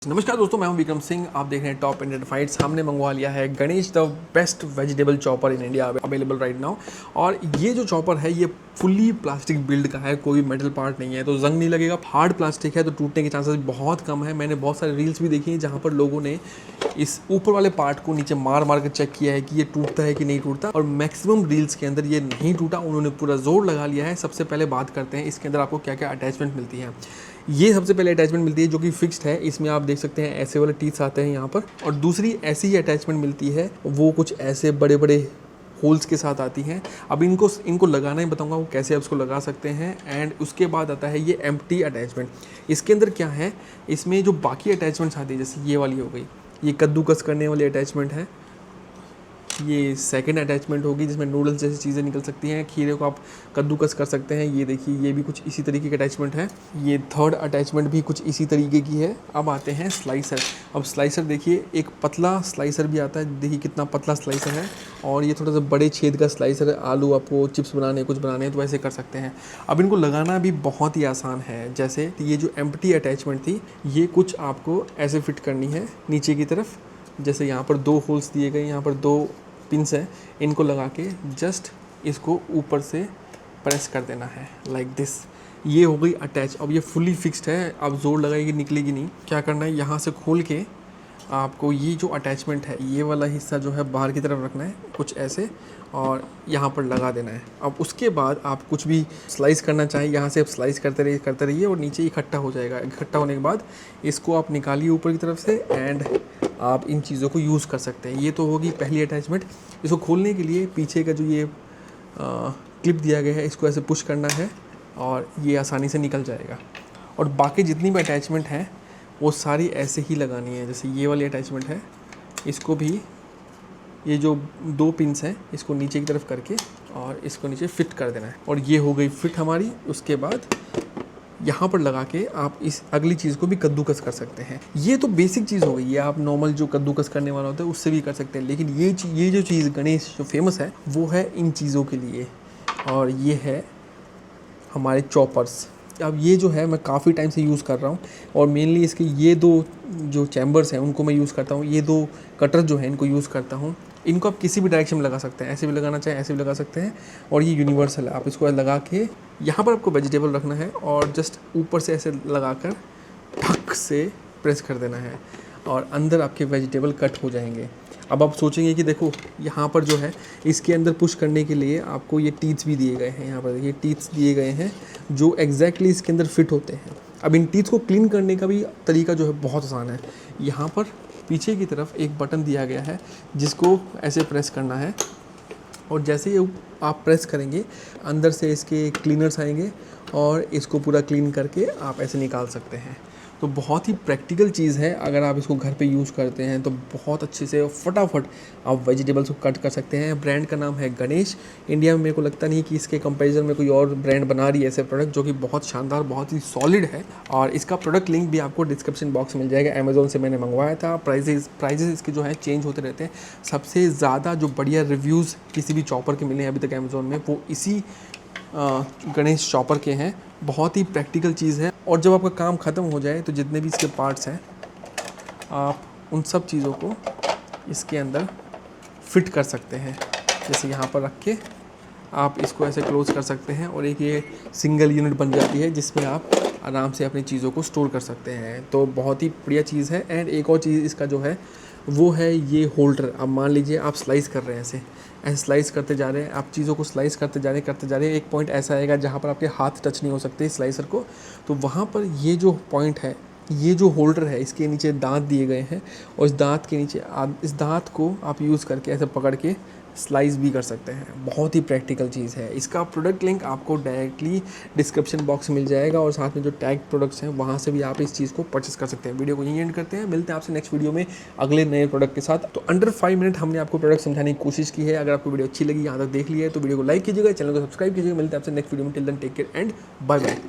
नमस्कार दोस्तों, मैं हूं विक्रम सिंह। आप देख रहे हैं टॉप इंडियन फाइट्स। हमने मंगवा लिया है Ganesh the best vegetable chopper in India available right now. और ये जो चॉपर है ये फुली प्लास्टिक बिल्ड का है, कोई मेटल पार्ट नहीं है, तो जंग नहीं लगेगा। हार्ड प्लास्टिक है तो टूटने के चांसेस बहुत कम है। मैंने बहुत सारे रील्स भी देखी हैं जहाँ पर लोगों ने इस ऊपर वाले पार्ट को नीचे मार मार कर चेक किया है कि ये टूटता है कि नहीं टूटता, और मैक्सिमम रील्स के अंदर ये नहीं टूटा। उन्होंने पूरा जोर लगा लिया है। सबसे पहले बात करते हैं इसके अंदर आपको क्या क्या अटैचमेंट मिलती है। ये सबसे पहले अटैचमेंट मिलती है जो कि फिक्स्ड है। इसमें आप देख सकते हैं ऐसे वाले टीथ्स आते हैं यहाँ पर, और दूसरी ऐसी ही अटैचमेंट मिलती है, वो कुछ ऐसे बड़े बड़े होल्स के साथ आती हैं। अब इनको लगाना ही बताऊंगा वो कैसे आप इसको लगा सकते हैं। एंड उसके बाद आता है ये एम्प्टी अटैचमेंट। इसके अंदर क्या है, इसमें जो बाकी अटैचमेंट्स आती है जैसे ये वाली हो गई, ये कद्दूकस करने वाली अटैचमेंट है। ये सेकंड अटैचमेंट होगी जिसमें नूडल्स जैसी चीज़ें निकल सकती हैं, खीरे को आप कद्दूकस कर सकते हैं। ये देखिए ये भी कुछ इसी तरीके की अटैचमेंट है। ये थर्ड अटैचमेंट भी कुछ इसी तरीके की है। अब आते हैं स्लाइसर। अब स्लाइसर देखिए, एक पतला स्लाइसर भी आता है, देखिए कितना पतला स्लाइसर है, और ये थोड़ा सा बड़े छेद का स्लाइसर है। आलू आपको चिप्स बनाने कुछ बनाने तो वैसे कर सकते हैं। अब इनको लगाना भी बहुत ही आसान है। जैसे ये जो एम्प्टी अटैचमेंट थी, ये कुछ आपको ऐसे फिट करनी है नीचे की तरफ। जैसे यहाँ पर 2 होल्स दिए गए, यहाँ पर 2 पिंस है, इनको लगा के जस्ट इसको ऊपर से प्रेस कर देना है लाइक दिस। ये हो गई अटैच। अब ये फुली फिक्स्ड है, आप जोर लगाएगी निकलेगी नहीं। क्या करना है, यहाँ से खोल के आपको ये जो अटैचमेंट है ये वाला हिस्सा जो है बाहर की तरफ रखना है कुछ ऐसे, और यहाँ पर लगा देना है। अब उसके बाद आप कुछ भी स्लाइस करना चाहें, यहाँ से आप स्लाइस करते रहिए और नीचे इकट्ठा हो जाएगा। इकट्ठा होने के बाद इसको आप निकालिए ऊपर की तरफ से, एंड आप इन चीज़ों को यूज़ कर सकते हैं। ये तो होगी पहली अटैचमेंट। इसको खोलने के लिए पीछे का जो ये क्लिप दिया गया है, इसको ऐसे पुश करना है और ये आसानी से निकल जाएगा। और बाकी जितनी भी अटैचमेंट हैं वो सारी ऐसे ही लगानी है। जैसे ये वाली अटैचमेंट है, इसको भी ये जो 2 पिंस हैं इसको नीचे की तरफ करके और इसको नीचे फिट कर देना है, और ये हो गई फिट हमारी। उसके बाद यहाँ पर लगा के आप इस अगली चीज़ को भी कद्दूकस कर सकते हैं। ये तो बेसिक चीज़ हो गई। ये आप नॉर्मल जो कद्दूकस करने वाला होता है उससे भी कर सकते हैं, लेकिन ये जो चीज़ गणेश जो फेमस है वो है इन चीज़ों के लिए, और ये है हमारे चॉपर्स। अब ये जो है मैं काफ़ी टाइम से यूज़ कर रहा हूँ, और मेनली इसके ये 2 जो चैम्बर्स हैं उनको मैं यूज़ करता हूँ। ये 2 कटर जो हैं इनको यूज़ करता हूँ। इनको आप किसी भी डायरेक्शन में लगा सकते हैं, ऐसे भी लगाना चाहें ऐसे भी लगा सकते हैं, और ये यूनिवर्सल है। आप इसको लगा के यहाँ पर आपको वेजिटेबल रखना है और जस्ट ऊपर से ऐसे लगाकर ठक से प्रेस कर देना है, और अंदर आपके वेजिटेबल कट हो जाएंगे। अब आप सोचेंगे कि देखो यहाँ पर जो है इसके अंदर पुश करने के लिए आपको ये टीथ्स भी दिए गए हैं। यहाँ पर ये टीथ्स दिए गए हैं जो एग्जैक्टली इसके अंदर फिट होते हैं। अब इन टीथ्स को क्लीन करने का भी तरीका जो है बहुत आसान है। यहाँ पर पीछे की तरफ एक बटन दिया गया है जिसको ऐसे प्रेस करना है, और जैसे ही आप प्रेस करेंगे अंदर से इसके क्लीनर्स आएंगे और इसको पूरा क्लीन करके आप ऐसे निकाल सकते हैं। तो बहुत ही प्रैक्टिकल चीज़ है। अगर आप इसको घर पे यूज़ करते हैं तो बहुत अच्छे से फटाफट आप वेजिटेबल्स को कट कर सकते हैं। ब्रांड का नाम है गणेश। इंडिया में मेरे को लगता नहीं कि इसके कंपैरिजन में कोई और ब्रांड बना रही है ऐसे प्रोडक्ट जो कि बहुत शानदार बहुत ही सॉलिड है। और इसका प्रोडक्ट लिंक भी आपको डिस्क्रिप्शन बॉक्स में मिल जाएगा। अमेज़ॉन से मैंने मंगवाया था। प्राइजेस इसके जो है चेंज होते रहते हैं। सबसे ज़्यादा जो बढ़िया रिव्यूज़ किसी भी चॉपर के मिले हैं अभी तक अमेज़ॉन में वो इसी गणेश चॉपर के हैं। बहुत ही प्रैक्टिकल चीज़ है, और जब आपका काम ख़त्म हो जाए तो जितने भी इसके पार्ट्स हैं आप उन सब चीज़ों को इसके अंदर फिट कर सकते हैं। जैसे यहाँ पर रख के आप इसको ऐसे क्लोज़ कर सकते हैं, और एक ये सिंगल यूनिट बन जाती है जिसमें आप आराम से अपनी चीज़ों को स्टोर कर सकते हैं। तो बहुत ही बढ़िया चीज़ है। एंड एक और चीज़ इसका जो है वो है ये होल्डर। अब मान लीजिए आप स्लाइस कर रहे हैं, ऐसे स्लाइस करते जा रहे हैं, आप चीज़ों को स्लाइस करते जा रहे हैं। एक पॉइंट ऐसा आएगा जहाँ पर आपके हाथ टच नहीं हो सकते स्लाइसर को, तो वहाँ पर ये जो पॉइंट है, ये जो होल्डर है इसके नीचे दांत दिए गए हैं, और इस दांत के नीचे इस दांत को आप यूज़ करके ऐसे पकड़ के स्लाइस भी कर सकते हैं। बहुत ही प्रैक्टिकल चीज़ है। इसका प्रोडक्ट लिंक आपको डायरेक्टली डिस्क्रिप्शन बॉक्स में मिल जाएगा, और साथ में जो टैग प्रोडक्ट्स हैं वहाँ से भी आप इस चीज़ को परचेस कर सकते हैं। वीडियो को यहीं एंड करते हैं, मिलते हैं आपसे नेक्स्ट वीडियो में अगले नए प्रोडक्ट के साथ। तो अंडर 5 मिनट हमने आपको प्रोडक्ट समझाने की कोशिश की है। अगर आपको वीडियो अच्छी लगी, यहाँ तक देख लिया है, तो वीडियो को लाइक कीजिएगा, चैनल को सब्सक्राइब कीजिएगा। मिलते हैं आपसे नेक्स्ट वीडियो में। Till then take care and bye bye.